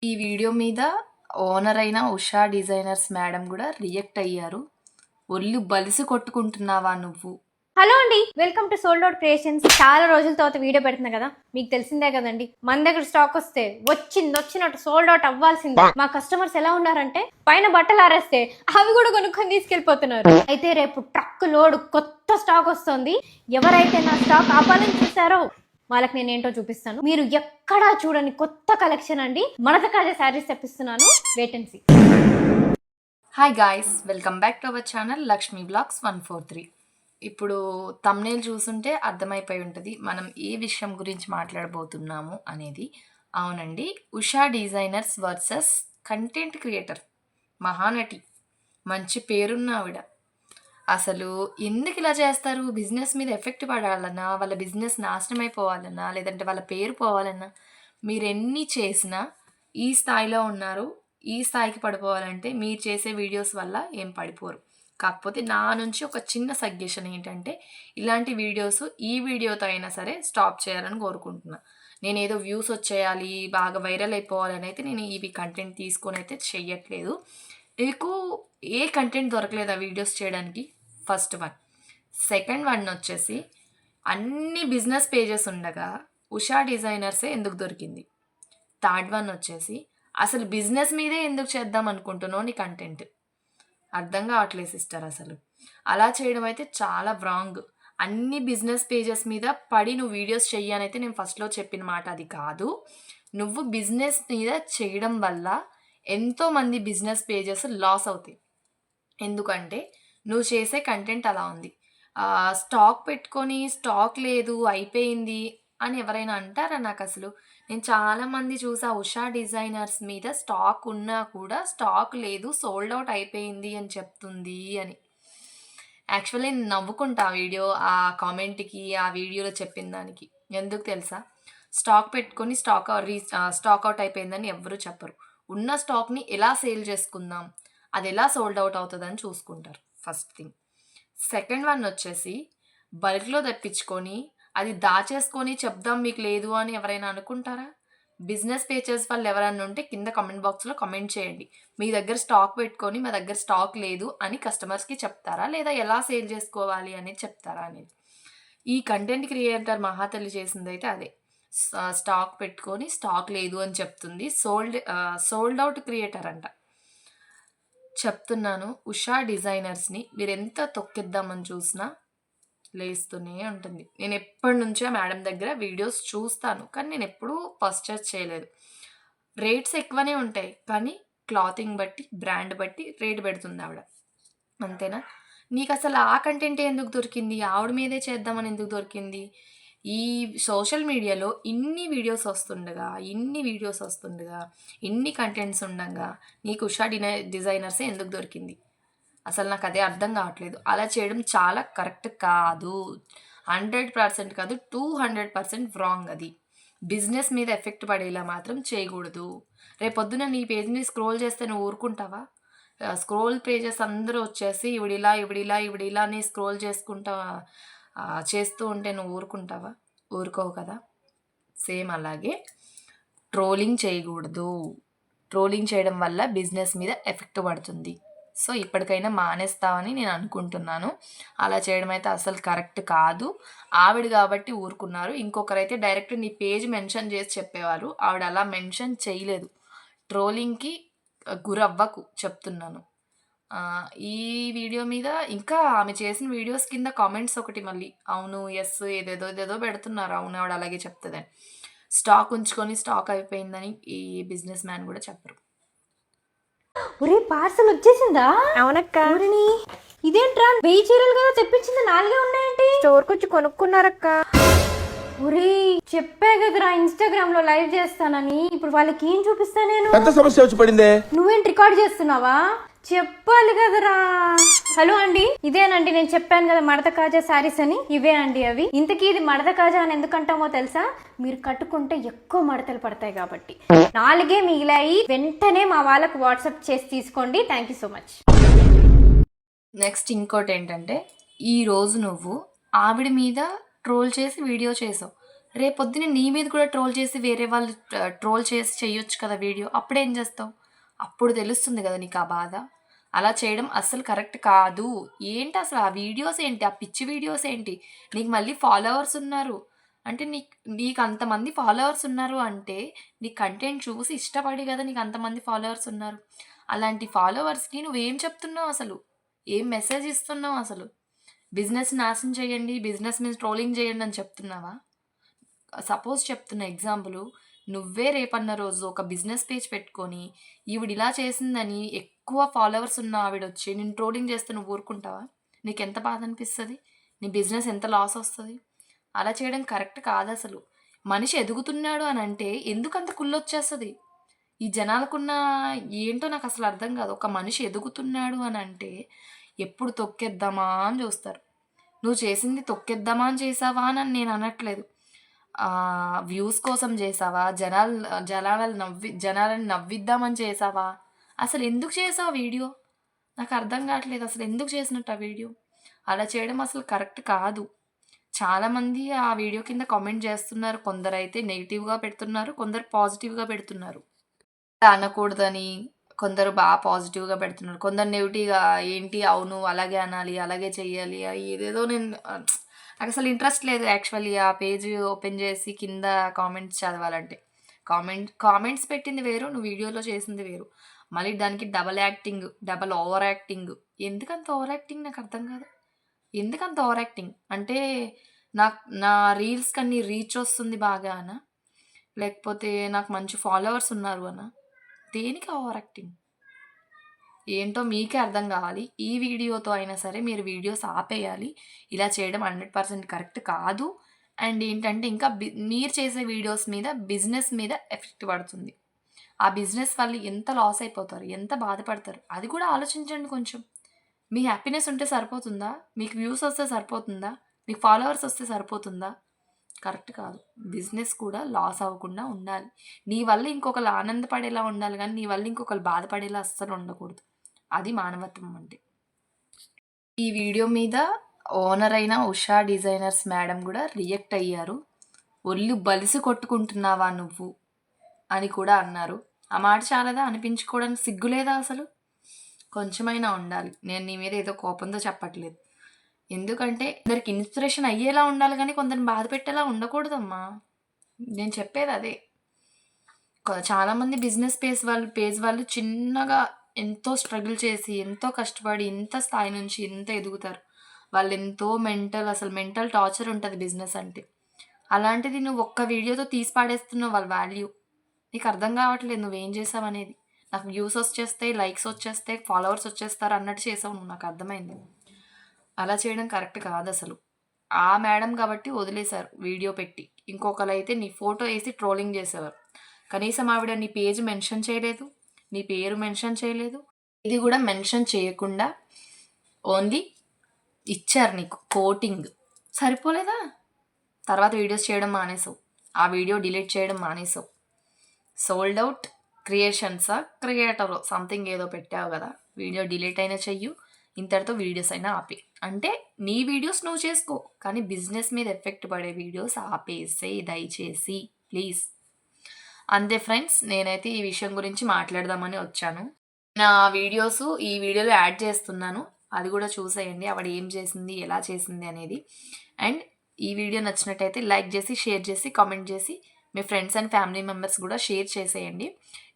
ఈ వీడియో మీద ఓనర్ అయిన ఉషా డిజైనర్స్ మేడం కూడా రియాక్ట్ అయ్యారు. ఒళ్ళు బలిసి కొట్టుకుంటున్నావా నువ్వు? హలో అండి, welcome to sold out creations. చాలా రోజుల తర్వాత వీడియో పెడుతున్నా కదా, మీకు తెలిసిందే కదండి. మన దగ్గర స్టాక్ వస్తే వచ్చినట్టు సోల్డ్ అవుట్ అవ్వాల్సిందే. మా కస్టమర్స్ ఎలా ఉన్నారంటే పైన బట్టలు ఆరేస్తే అవి కూడా కొనుక్కొని తీసుకెళ్లిపోతున్నారు. అయితే రేపు ట్రక్ లోడ్ కొత్త స్టాక్ వస్తుంది. ఎవరైతే నా స్టాక్ ఆపాలని చూసారో వాళ్ళకి నేను ఏంటో చూపిస్తాను. మీరు ఎక్కడా చూడని కొత్త కలెక్షన్ అండి. మడత కాజా శారీస్ తెప్పిస్తున్నాను, wait and see. Hi guys, welcome back to our channel Lakshmi blogs 143. ఇప్పుడు థంబ్నెయిల్ చూసుంటే అర్థమైపోయి ఉంటుంది మనం ఏ విషయం గురించి మాట్లాడబోతున్నాము అనేది. అవునండి, Usha designers versus content creator Mahanati, మంచి పేరున్న ఆవిడ. అసలు ఎందుకు ఇలా చేస్తారు? బిజినెస్ మీద ఎఫెక్ట్ పడాలన్నా, వాళ్ళ బిజినెస్ నాశనం అయిపోవాలన్నా, లేదంటే వాళ్ళ పేరు పోవాలన్నా, మీరు ఎన్ని చేసినా ఈ స్థాయిలో ఉన్నారు. ఈ స్థాయికి పడిపోవాలంటే మీరు చేసే వీడియోస్ వల్ల ఏం పడిపోరు. కాకపోతే నా నుంచి ఒక చిన్న సజెషన్ ఏంటంటే, ఇలాంటి వీడియోస్ ఈ వీడియోతో అయినా సరే స్టాప్ చేయాలని కోరుకుంటున్నా. నేనేదో వ్యూస్ వచ్చేయాలి, బాగా వైరల్ అయిపోవాలని అయితే నేను ఇవి కంటెంట్ తీసుకొని అయితే చెయ్యట్లేదు. నీకు ఏ కంటెంట్ దొరకలేదు ఆ వీడియోస్ చేయడానికి? First one. సెకండ్ వన్ వచ్చేసి, అన్ని బిజినెస్ పేజెస్ ఉండగా ఉషా డిజైనర్సే ఎందుకు దొరికింది? థర్డ్ వన్ వచ్చేసి, అసలు బిజినెస్ మీదే ఎందుకు చేద్దాం అనుకుంటున్నావు నీ కంటెంట్? అర్థం కావట్లేదు సిస్టర్. అసలు అలా చేయడం అయితే చాలా రాంగ్. అన్ని బిజినెస్ పేజెస్ మీద పడి నువ్వు వీడియోస్ చెయ్యనైతే నేను ఫస్ట్లో చెప్పిన మాట అది కాదు. నువ్వు బిజినెస్ మీద చేయడం వల్ల ఎంతోమంది బిజినెస్ పేజెస్ లాస్ అవుతాయి. ఎందుకంటే నువ్వు చేసే కంటెంట్ అలా ఉంది. స్టాక్ పెట్టుకొని స్టాక్ లేదు అయిపోయింది అని ఎవరైనా అంటారా నాకు? అసలు నేను చాలామంది చూసా, ఉషా డిజైనర్స్ మీద స్టాక్ ఉన్నా కూడా స్టాక్ లేదు, సోల్డ్ అవుట్ అయిపోయింది అని చెప్తుంది అని. యాక్చువల్లీ నేను నవ్వుకుంటా ఆ వీడియో, ఆ కామెంట్కి, ఆ వీడియోలో చెప్పిన దానికి. ఎందుకు తెలుసా? స్టాక్ పెట్టుకొని స్టాక్ అవుట్ అయిపోయిందని ఎవ్వరూ చెప్పరు. ఉన్న స్టాక్ని ఎలా సేల్ చేసుకుందాం, అది ఎలా సోల్డ్ అవుట్ అవుతుందని చూసుకుంటారు ఫస్ట్ థింగ్. సెకండ్ వన్ వచ్చేసి, బల్క్లో తెప్పించుకొని అది దాచేసుకొని చెప్దాం మీకు లేదు అని ఎవరైనా అనుకుంటారా? బిజినెస్ పేజెస్ వాళ్ళు ఎవరైనా ఉంటే కింద కామెంట్ బాక్స్లో కామెంట్ చేయండి. మీ దగ్గర స్టాక్ పెట్టుకొని మా దగ్గర స్టాక్ లేదు అని కస్టమర్స్కి చెప్తారా, లేదా ఎలా సేల్ చేసుకోవాలి అనేది చెప్తారా అనేది. ఈ కంటెంట్ క్రియేటర్ మహాతల్లి చేసింది అయితే అదే. స్టాక్ పెట్టుకొని స్టాక్ లేదు అని చెప్తుంది. సోల్డ్ అవుట్ క్రియేటర్ అంట. చెప్తున్నాను, ఉషా డిజైనర్స్ని మీరు ఎంత తొక్కిద్దామని చూసినా లేస్తూనే ఉంటుంది. నేను ఎప్పటి నుంచో మేడం దగ్గర వీడియోస్ చూస్తాను, కానీ నేను ఎప్పుడూ పర్చేస్ చేయలేదు. రేట్స్ ఎక్కువనే ఉంటాయి, కానీ క్లాతింగ్ బట్టి, బ్రాండ్ బట్టి రేట్ పెడుతుంది ఆవిడ. అంతేనా? నీకు అసలు ఆ కంటెంట్ ఎందుకు దొరికింది? ఆవిడ మీదే చేద్దామని ఎందుకు దొరికింది? ఈ సోషల్ మీడియాలో ఇన్ని వీడియోస్ వస్తుండగా, ఇన్ని కంటెంట్స్ ఉండగా నీకు ఉషా డిజైనర్సే ఎందుకు దొరికింది? అసలు నాకు అదే అర్థం కావట్లేదు. అలా చేయడం చాలా కరెక్ట్ కాదు. 100% కాదు, 200% రాంగ్ అది. బిజినెస్ మీద ఎఫెక్ట్ పడేలా మాత్రం చేయకూడదు. రేపొద్దున నీ పేజ్ని స్క్రోల్ చేస్తే నువ్వు ఊరుకుంటావా? స్క్రోల్ పేజెస్ అందరూ వచ్చేసి ఇవిడిలా అని స్క్రోల్ చేసుకుంటా చేస్తూ ఉంటే నువ్వు ఊరుకుంటావా? ఊరుకోవు కదా. సేమ్ అలాగే ట్రోలింగ్ చేయకూడదు. ట్రోలింగ్ చేయడం వల్ల బిజినెస్ మీద ఎఫెక్ట్ పడుతుంది. సో ఇప్పటికైనా మానేస్తామని నేను అనుకుంటున్నాను. అలా చేయడం అయితే అసలు కరెక్ట్ కాదు. ఆవిడ కాబట్టి ఊరుకున్నారు. ఇంకొకరైతే డైరెక్ట్ నీ పేజ్ మెన్షన్ చేసి చెప్పేవారు. ఆవిడ అలా మెన్షన్ చేయలేదు. ట్రోలింగ్కి గురవ్వకు చెప్తున్నాను. ఈ వీడియో మీద ఇంకా ఆమె చేసిన వీడియోస్ కింద కామెంట్స్ ఒకటి మళ్ళీ అవును, ఎస్, ఏదేదో పెడుతున్నారు. అవును, ఆవిడ అలాగే చెప్తుందని. స్టాక్ ఉంచుకొని స్టాక్ అయిపోయిందని ఈ బిజినెస్ మ్యాన్ కూడా చెప్పరు. ఒరే, పార్సల్ వచ్చేసిందా? అవునక్క. ఇదేంట్రా, 1000 చీరలు కదా తెప్పించింది, 4 ఉన్నాయేంటి? స్టోర్కి వచ్చి కొనుక్కున్నారక్క. ఒరే, చెప్పా కదరా ఇన్స్టాగ్రామ్ లో లైవ్ చేస్తానని. ఇప్పుడు వాళ్ళకి ఏం చూపిస్తా నేను? పెద్ద సమస్య వచ్చి పడిందే. నువ్వేంటి రికార్డ్ చేస్తున్నావా? చెప్పాలి కదరా. హలో అండి, ఇదేనండి నేను చెప్పాను కదా మడత కాజా శారీస్ అని. ఇవే అండి అవి. ఇంతకీ ఇది మడత కాజా అని ఎందుకంటామో తెలుసా? మీరు కట్టుకుంటే ఎక్కువ మడతలు పడతాయి కాబట్టి. 4 మిగిలాయి. వెంటనే మా వాళ్ళకు వాట్సాప్ చేసి తీసుకోండి. Thank you so much. Next ఇంకోటి ఏంటంటే, ఈరోజు నువ్వు ఆవిడ మీద ట్రోల్ చేసి వీడియో చేసావు. రేపొద్దున నీ మీద కూడా ట్రోల్ చేసి వేరే వాళ్ళు ట్రోల్ చేసి చెయ్యొచ్చు కదా వీడియో. అప్పుడేం చేస్తావు? అప్పుడు తెలుస్తుంది కదా నీకు ఆ బాధ. అలా చేయడం అస్సలు కరెక్ట్ కాదు. ఏంటి అసలు ఆ వీడియోస్ ఏంటి? ఆ పిచ్చి వీడియోస్ ఏంటి? నీకు మళ్ళీ ఫాలోవర్స్ ఉన్నారు. అంటే నీకు అంతమంది ఫాలోవర్స్ ఉన్నారు అంటే, నీ కంటెంట్ చూసి ఇష్టపడి కదా నీకు అంతమంది ఫాలోవర్స్ ఉన్నారు. అలాంటి ఫాలోవర్స్‌కి నువ్వేం చెప్తున్నావు అసలు? ఏం మెసేజ్ ఇస్తున్నావు అసలు? బిజినెస్ నాశనం చేయండి, బిజినెస్ మీద ట్రోలింగ్ చేయండి అని చెప్తున్నావా? సపోజ్ చెప్తున్నా ఎగ్జాంపులు. నువ్వే రేపన్న రోజు ఒక బిజినెస్ పేజ్ పెట్టుకొని, ఈవిడిలా చేసిందని ఎక్కువ ఫాలోవర్స్ ఉన్న ఆవిడొచ్చి నిన్ను ట్రోలింగ్ చేస్తే నువ్వు ఊరుకుంటావా? నీకెంత బాధనిపిస్తది? నీ బిజినెస్ ఎంత లాస్ ఒస్తది? అలా చేయడం కరెక్ట్ కాదసలు. మనిషి ఎదుగుతున్నాడు అనంటే ఎందుకంత కుళ్ళొచ్చేస్తది? ఈ జనాలకున్న ఏంటో నాకసలు అర్థం కాదు. ఒక మనిషి ఎదుగుతున్నాడు అనంటే ఎప్పుడు తొక్కేద్దామా అని చూస్తారు. నువ్వు చేసింది తొక్కేద్దామా అని చేశావా అని నేను అనట్లేదు. వ్యూస్ కోసం చేశావా? జనాలని నవ్విద్దామని చేశావా? అసలెందుకు చేశావు వీడియో? నాకర్థం కావట్లేదు. అసలెందుకు చేసినట్టు ఆ వీడియో? అలా చేయడం అసలు కరెక్ట్ కాదు. చాలామంది ఆ వీడియో కింద కామెంట్ చేస్తున్నారు. కొందరైతే నెగెటివ్‌గా పెడుతున్నారు. కొందరు పాజిటివ్‌గా పెడుతున్నారు. అలా అనకూడదని కొందరు పాజిటివ్‌గా పెడుతున్నారు. కొందరు నెగెటివ్‌గా ఏంటి అవును అలాగే అనాలి, అలాగే చెయ్యాలి ఏదేదో నాకసలు ఇంట్రెస్ట్ లేదు యాక్చువల్లీ ఆ పేజ్ ఓపెన్ చేసి కింద కామెంట్స్ చదవాలంటే. కామెంట్స్ పెట్టింది వేరు, నువ్వు వీడియోలో చేసింది వేరు. మళ్ళీ దానికి double acting, double over acting. ఎందుకంత ఓవర్ యాక్టింగ్ నాకర్థం కాదు. ఎందుకంత ఓవర్ యాక్టింగ్? అంటే నా రీల్స్‌కన్ని రీచ్ వస్తుంది బాగా అనా? లేకపోతే నాకు మంచి ఫాలోవర్స్ ఉన్నారు అనా? దేనికి ఓవర్ యాక్టింగ్? ఏంటో మీకే అర్థం కావాలి. ఈ వీడియోతో అయినా సరే మీరు వీడియోస్ ఆపేయాలి. ఇలా చేయడం 100% కరెక్ట్ కాదు. అండ్ ఏంటంటే ఇంకా మీరు చేసే వీడియోస్ మీద బిజినెస్ మీద ఎఫెక్ట్ పడుతుంది. ఆ బిజినెస్ వాళ్ళు ఎంత లాస్ అయిపోతారు, ఎంత బాధపడతారు అది కూడా ఆలోచించండి కొంచెం. మీ హ్యాపీనెస్ ఉంటే సరిపోతుందా? మీకు వ్యూస్ వస్తే సరిపోతుందా? మీకు ఫాలోవర్స్ వస్తే సరిపోతుందా? కరెక్ట్ కాదు. బిజినెస్ కూడా లాస్ అవ్వకుండా ఉండాలి. నీ వల్ల ఇంకొకళ్ళు ఆనందపడేలా ఉండాలి గానీ, నీ వల్ల ఇంకొకళ్ళు బాధపడేలా అస్సలు ఉండకూడదు. అది మానవత్వం అంటే. ఈ వీడియో మీద ఓనర్ అయిన ఉషా డిజైనర్స్ మేడం గూడా రియాక్ట్ అయ్యారు. "ఒళ్ళు బలిసి కొట్టుకుంటున్నావా నువ్వు" అని కూడా అన్నారు. ఆ మాట చాలదా? అనిపించుకోవడానికి సిగ్గు లేదా అసలు? కొంచెమైనా ఉండాలి. నేను నీ మీద ఏదో కోపంతో చెప్పట్లేదు. ఎందుకంటే కొందరికి ఇన్‌స్పిరేషన్ అయ్యేలా ఉండాలి గానీ, కొందరిని బాధపెట్టేలా ఉండకూడదమ్మా. నేను చెప్పేదదే. చాలామంది బిజినెస్ పేజ్ వాళ్ళు చిన్నగా ఎంతో స్ట్రగుల్ చేసి, ఎంతో కష్టపడి, ఇంత స్థాయి నుంచి ఇంత ఎదుగుతారు. వాళ్ళెంతో మెంటల్ టార్చర్ ఉంటది బిజినెస్ అంటే. అలాంటిది నువ్వు ఒక్క వీడియోతో తీసి పాడేస్తున్నావు వాళ్ళ వాల్యూ. నీకు అర్థం కావట్లేదు నువ్వేం చేసావనేది. నాకు వ్యూస్ వచ్చేస్తాయి, లైక్స్ వచ్చేస్తాయి, ఫాలోవర్స్ వచ్చేస్తారు అన్నట్టు చేసావు నువ్వు. నాకు అర్థమైంది. అలా చేయడం కరెక్ట్ కాదసలు. ఆ మేడం కాబట్టి వదిలేశారు వీడియో పెట్టి. ఇంకొకళ్ళైతే నీ ఫోటో ఏసి ట్రోలింగ్ చేసేవారు. కనీసం ఆవిడ నీ పేజ్ మెన్షన్ చేయలేదు. నీ పేరు మెన్షన్ చేయలేదు. ఇది కూడా మెన్షన్ చేయకుండా ఓన్లీ ఇచ్చారు నీకు కోటింగ్. సరిపోలేదా? తర్వాత వీడియోస్ చేయడం మానేసావు. ఆ వీడియో డిలీట్ చేయడం మానేసావు. సోల్డ్ అవుట్ క్రియేషన్సా క్రియేటరో సంథింగ్ ఏదో పెట్టావు కదా! వీడియో డిలీట్ అయినా చెయ్యు. ఇంతటితో వీడియోస్ అయినా ఆపేయి. అంటే నీ వీడియోస్ నువ్వు చేసుకో. కానీ బిజినెస్ మీద ఎఫెక్ట్ పడే వీడియోస్ ఆపేసేయి దయచేసి ప్లీజ్. అంతే ఫ్రెండ్స్. నేనైతే ఈ విషయం గురించి మాట్లాడదామని వచ్చాను. నా వీడియోస్ ఈ వీడియోలో యాడ్ చేస్తున్నాను. అది కూడా చూసేయండి. ఆవిడ ఏం చేసింది, ఎలా చేసింది అనేది. అండ్ ఈ వీడియో నచ్చినట్టయితే లైక్ చేసి, షేర్ చేసి, కామెంట్ చేసి మీ ఫ్రెండ్స్ అండ్ ఫ్యామిలీ మెంబర్స్ కూడా షేర్ చేసేయండి.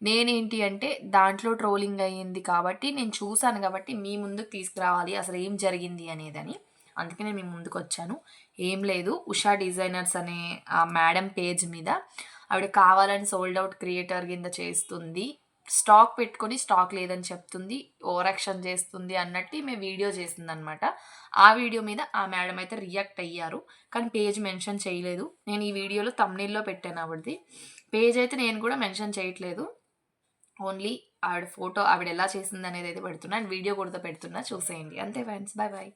నేనేంటి అంటే దాంట్లో ట్రోలింగ్ అయ్యింది కాబట్టి, నేను చూసాను కాబట్టి మీ ముందుకు తీసుకురావాలి అసలు ఏం జరిగింది అనేదని. అందుకే నేను మీ ముందుకొచ్చాను. ఏం లేదు, ఉషా డిజైనర్స్ అనే ఆ మేడం పేజ్ మీద ఆవిడ కావాలని సోల్డ్ అవుట్ క్రియేటర్ కింద చేస్తుంది. స్టాక్ పెట్టుకొని స్టాక్ లేదని చెప్తుంది. ఓవర్ యాక్షన్ చేస్తుంది అన్నట్టు ఈమె వీడియో చేసిందనమాట. ఆ వీడియో మీద ఆ మేడం అయితే రియాక్ట్ అయ్యారు. కానీ పేజ్ మెన్షన్ చేయలేదు. నేను ఈ వీడియోలో థంబ్‌నెయిల్‌లో పెట్టాను ఆవిడది. పేజ్ అయితే నేను కూడా మెన్షన్ చేయట్లేదు. ఓన్లీ ఆవిడ ఫోటో ఆవిడ ఎలా చేసిందనేదైతే పెడుతున్నా. అండ్ వీడియో కూడా పెడుతున్నా చూసేయండి. అంతే ఫ్రెండ్స్. Bye bye.